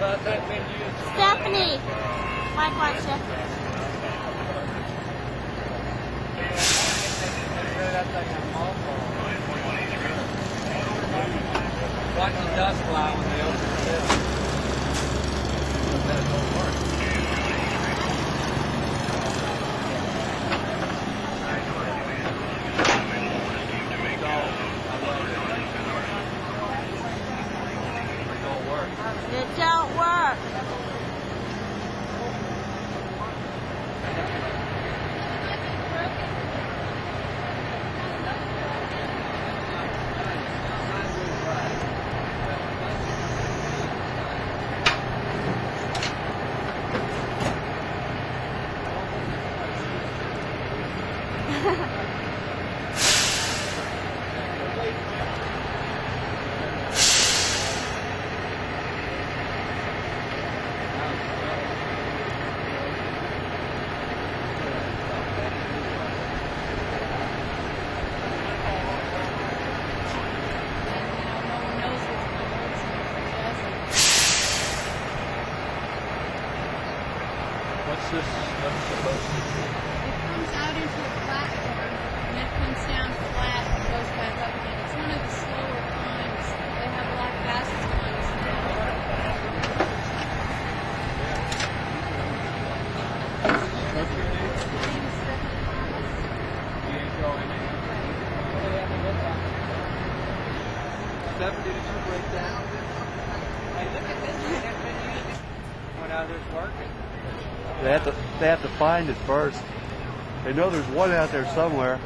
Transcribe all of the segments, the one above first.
Stephanie. Likewise, Chef. Watch the dust fly when they open the door. That don't work. It don't work. What's this stuff supposed to do? It comes out into a platform, and it comes down flat and goes back up again. It's one of the slower climbs. They have a lot faster climbs now. Stephanie, did you break down? Hey, look at this thing that's been used. Went out there's working. They have to find it first. They know there's one out there somewhere.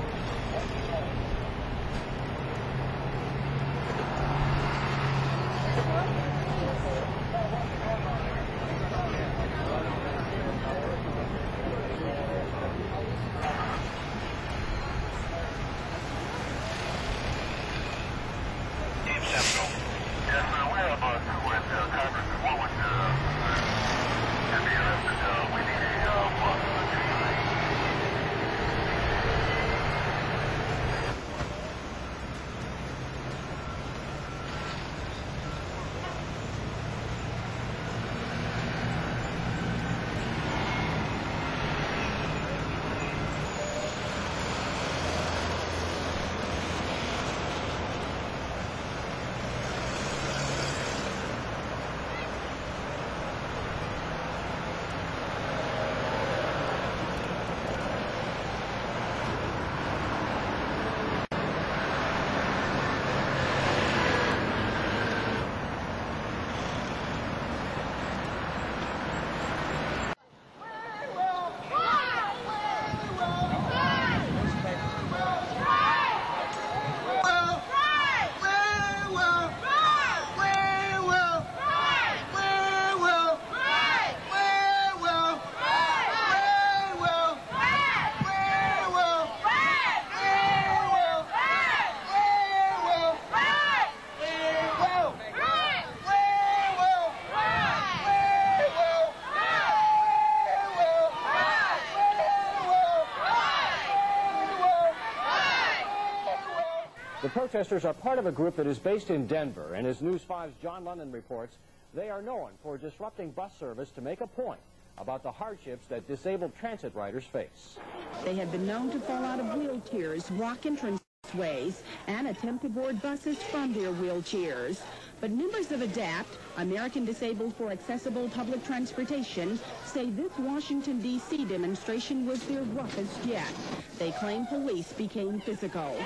The protesters are part of a group that is based in Denver, and as News 5's John London reports, they are known for disrupting bus service to make a point about the hardships that disabled transit riders face. They have been known to fall out of wheelchairs, block entranceways, and attempt to board buses from their wheelchairs. But members of ADAPT, American Disabled for Accessible Public Transportation, say this Washington, D.C. demonstration was their roughest yet. They claim police became physical.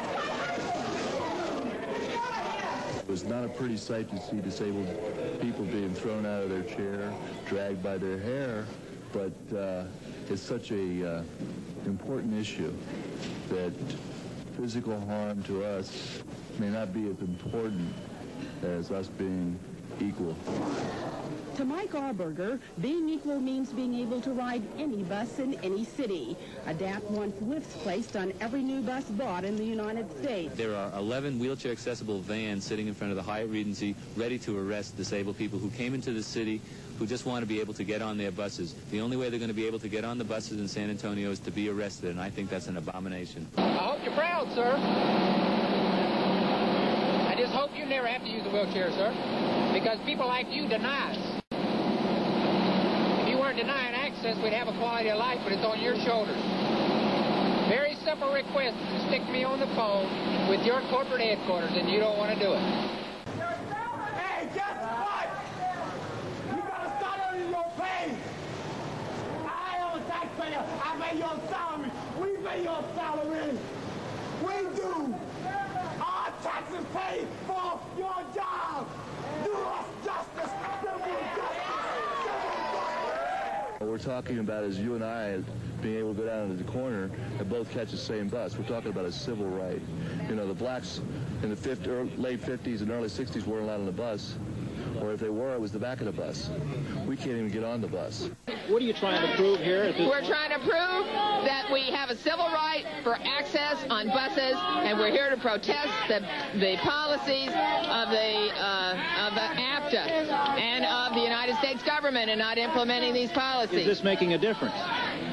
It was not a pretty sight to see disabled people being thrown out of their chair, dragged by their hair, but it's such a important issue that physical harm to us may not be as important as us being equal. To Mike Arberger, being equal means being able to ride any bus in any city. ADAPT wants lifts placed on every new bus bought in the United States. There are 11 wheelchair-accessible vans sitting in front of the Hyatt Regency ready to arrest disabled people who came into the city who just want to be able to get on their buses. The only way they're going to be able to get on the buses in San Antonio is to be arrested, and I think that's an abomination. I hope you're proud, sir. I just hope you never have to use a wheelchair, sir, because people like you deny us. process, we'd have a quality of life, but it's on your shoulders. Very simple request to stick me on the phone with your corporate headquarters, and you don't want to do it. Hey, guess what? You gotta start earning your pay. I am a taxpayer. I pay your salary. We pay your salary. We do. Our taxes pay for your job. Do us justice. Civil justice. What we're talking about is you and I being able to go down to the corner and both catch the same bus. We're talking about a civil right. You know, the blacks in the late 50s and early 60s weren't allowed on the bus, or if they were, it was the back of the bus. We can't even get on the bus. What are you trying to prove here? We're trying to prove that we have a civil right for access on buses, and we're here to protest the policies of the AFTA and of the United States government in not implementing these policies. Is this making a difference?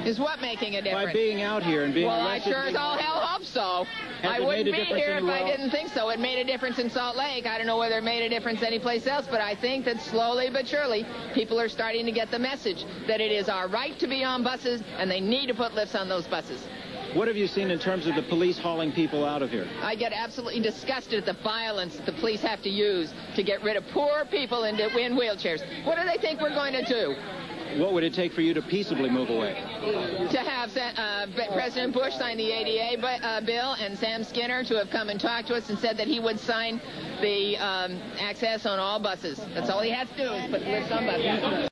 Is what making a difference? By being out here and being arrested. Well, I sure as all hell hope so. I wouldn't be here if I didn't think so. It made a difference in Salt Lake. I don't know whether it made a difference anyplace else, but I think that slowly but surely people are starting to get the message that it is our right to be on buses, and they need to put lifts on those buses. What have you seen in terms of the police hauling people out of here? I get absolutely disgusted at the violence that the police have to use to get rid of poor people in wheelchairs. What do they think we're going to do? What would it take for you to peaceably move away? To have President Bush sign the ADA bill and Sam Skinner to have come and talked to us and said that he would sign the access on all buses. That's all he has to do is put lifts on buses.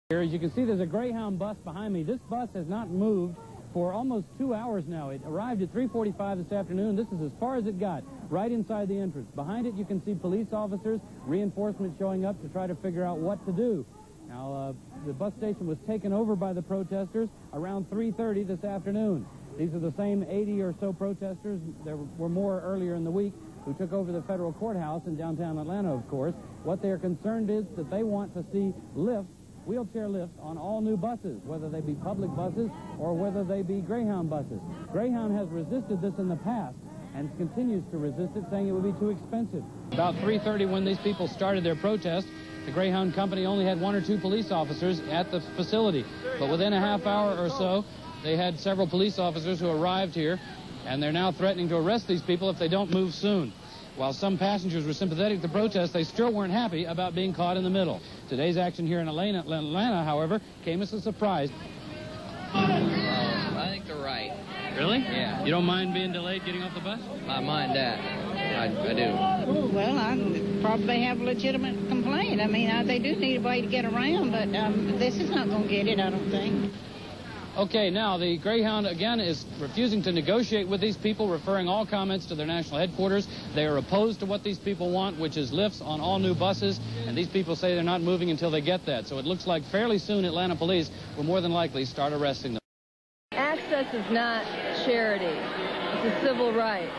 Here, as you can see, there's a Greyhound bus behind me. This bus has not moved for almost 2 hours now. It arrived at 3:45 this afternoon. This is as far as it got, right inside the entrance. Behind it, you can see police officers, reinforcements showing up to try to figure out what to do. Now, the bus station was taken over by the protesters around 3:30 this afternoon. These are the same 80 or so protesters. There were more earlier in the week who took over the federal courthouse in downtown Atlanta, of course. What they are concerned is that they want to see lifts, wheelchair lifts, on all new buses, whether they be public buses or whether they be Greyhound buses. Greyhound has resisted this in the past and continues to resist it, saying it would be too expensive. About 3:30 when these people started their protest, the Greyhound company only had 1 or 2 police officers at the facility. But within a half hour or so, they had several police officers who arrived here, and they're now threatening to arrest these people if they don't move soon. While some passengers were sympathetic to the protest, they still weren't happy about being caught in the middle. Today's action here in Atlanta, however, came as a surprise. I think they're right. Really? Yeah. You don't mind being delayed getting off the bus? I mind that. I do. Well, I probably have a legitimate complaint. I mean, they do need a way to get around, but this is not going to get it, I don't think. Okay, now the Greyhound, again, is refusing to negotiate with these people, referring all comments to their national headquarters. They are opposed to what these people want, which is lifts on all new buses, and these people say they're not moving until they get that. So it looks like fairly soon Atlanta police will more than likely start arresting them. Access is not charity. It's a civil right.